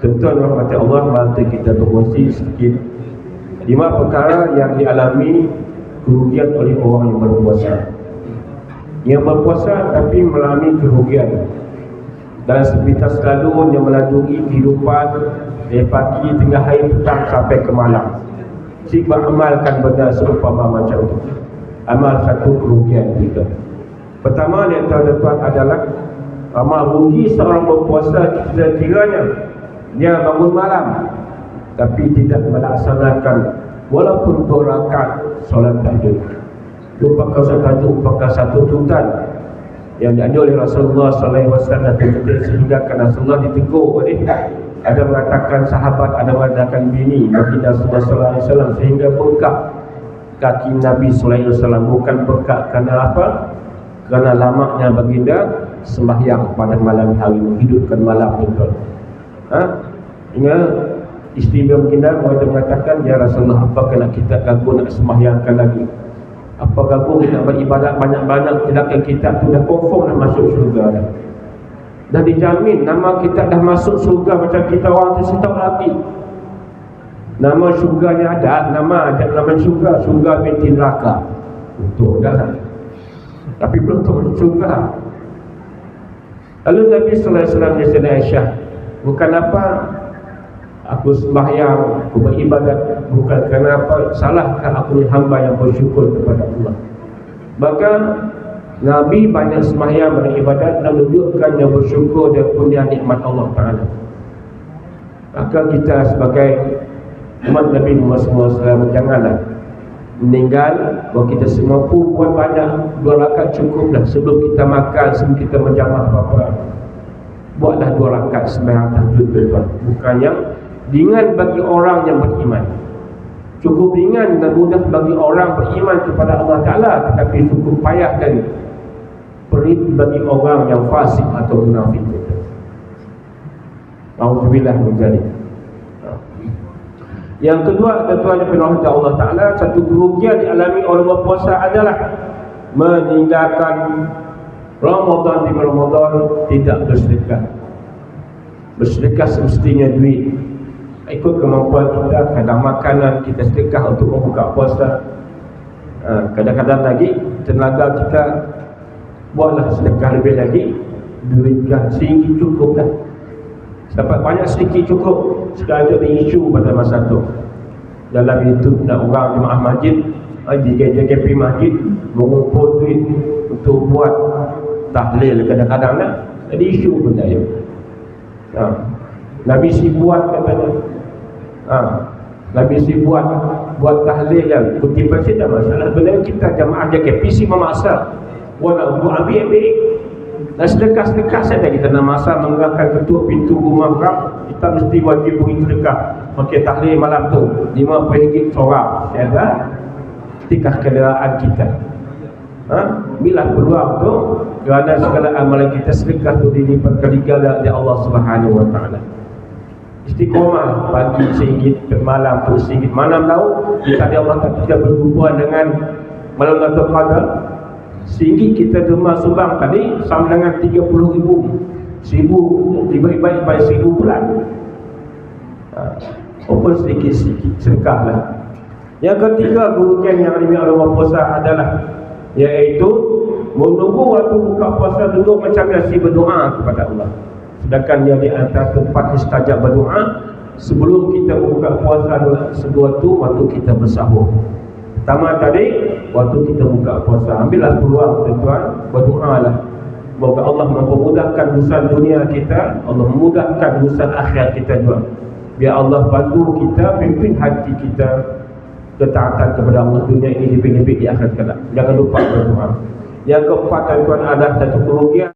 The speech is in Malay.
Tuan-tuan rahmati Allah, mari kita berkongsi sedikit 5 perkara yang dialami kerugian oleh orang yang berpuasa. Yang berpuasa tapi mengalami kerugian dan seperti selalu yang melalui kehidupan dari pagi, tengah hari, petang sampai ke malam. Si beramalkan benda seumpama macam itu, amal satu kerugian kita. Pertama yang tuan-tuan adalah amal rugi seorang berpuasa kiranya dia bangun malam tapi tidak melaksanakan walaupun 2 rakaat solat tahajud. Merupakan satu tuntutan yang diajar oleh Rasulullah SAW, sehingga karena Rasulullah ditegur oleh ada mengatakan sahabat, ada mengatakan bini baginda Rasulullah SAW, sehingga bengkak kaki Nabi SAW. Bukan bengkak kerana apa? Kerana lamanya baginda sembahyang pada malam hari, menghidupkan malam itu. Ingat isteri baginda mengatakan, ya Rasulullah, apakah nak kita gagu nak sembahyangkan lagi? Apa gagu kita beribadat banyak-banyak, tidakkan kita tu dah confirm nak masuk syurga dah. Dah dijamin nama kita dah masuk syurga macam kita orang tu setahun lagi. Nama syurganya ada, nama syurga, syurga binti neraka. Betul dah. Tapi belum tahu syurga. Lalu Nabi sallallahu alaihi wasallam dia Aisyah, bukan apa aku sembahyang, aku beribadat bukan kerana apa, salahkah aku ni hamba yang bersyukur kepada Allah? Maka Nabi banyak sembahyang, beribadat dan menunjukkan yang bersyukur dan punya nikmat Allah Ta'ala. Maka kita sebagai umat Nabi Muhammad SAW janganlah meninggal bahawa kita semua pun buat banyak, 2 rakaat cukuplah sebelum kita makan, sebelum kita menjamah apa-apa. Buatlah 2 rakaat sembahyang tahajud, tuan-tuan. Bukan yang ringan bagi orang yang beriman, cukup ringan dan mudah bagi orang beriman kepada Allah Ta'ala, tetapi cukup payah dan perit bagi orang yang fasik atau munafik. Alhamdulillah menjadi. Yang kedua, tuan-tuan yang dirahmati Allah Ta'ala, satu kerugian dialami oleh berpuasa adalah meninggalkan Ramadan di Ramadan tidak bersedekah. Bersedekah semestinya duit, ikut kemampuan kita. Kadang makanan kita sedekah untuk membuka puasa, kadang-kadang lagi tenaga kita buatlah sedekah lebih lagi. Duitkan sedikit cukup dah, dapat banyak sedikit cukup. Sekarang itu ada isu pada masa itu dalam YouTube, nak orang jemaah masjid di JKP masjid mengumpul duit untuk buat tahlil, kadang-kadang nak ada isu benda itu. Nabi si buat katanya, Nabi si buat tahlil yang kutip masjid dah masalah. Benda kita jemaah JKP si memaksa nak buat ambil dan sedekah saja kita nak masa menggerakkan ketua pintu rumah orang, kita mesti wajib beri sedekah. Okey, tahlil malam tu RM50 seorang, ada tikar kenderaan kita. Bila peluang tu, kerana segala amalan kita sedekah tu dilipat kali ganda oleh Allah Subhanahu Wa Taala. Istiqomah pagi RM1, malam tu RM1. Malam tahu kita di Allah kita berjumpa dengan malam Lailatul Qadar, RM1 kita derma sumbang tadi sama dengan RM30,000. RM1,000 dibagi-bagi by 1,000 bulan. Open sedikit-sedikit sedekahlah. Yang ketiga kerugian yang dialami oleh orang puasa adalah iaitu menunggu waktu buka puasa duduk macam biasa berdoa kepada Allah. Sedangkan dia di antara tempat istajab berdoa sebelum kita buka puasa sebuah tu waktu kita bersahur. Pertama tadi waktu kita buka puasa, ambillah peluang tuan-tuan, berdoalah. Semoga Allah mempermudahkan urusan dunia kita, Allah memudahkan urusan akhirat kita juga. Biar Allah bantu kita, pimpin hati kita ketaatan kepada Allah dunia ini lebih-lebih di akhirat kelak. Jangan lupa berdoa. Yang keempat tuan-tuan adalah satu kerugian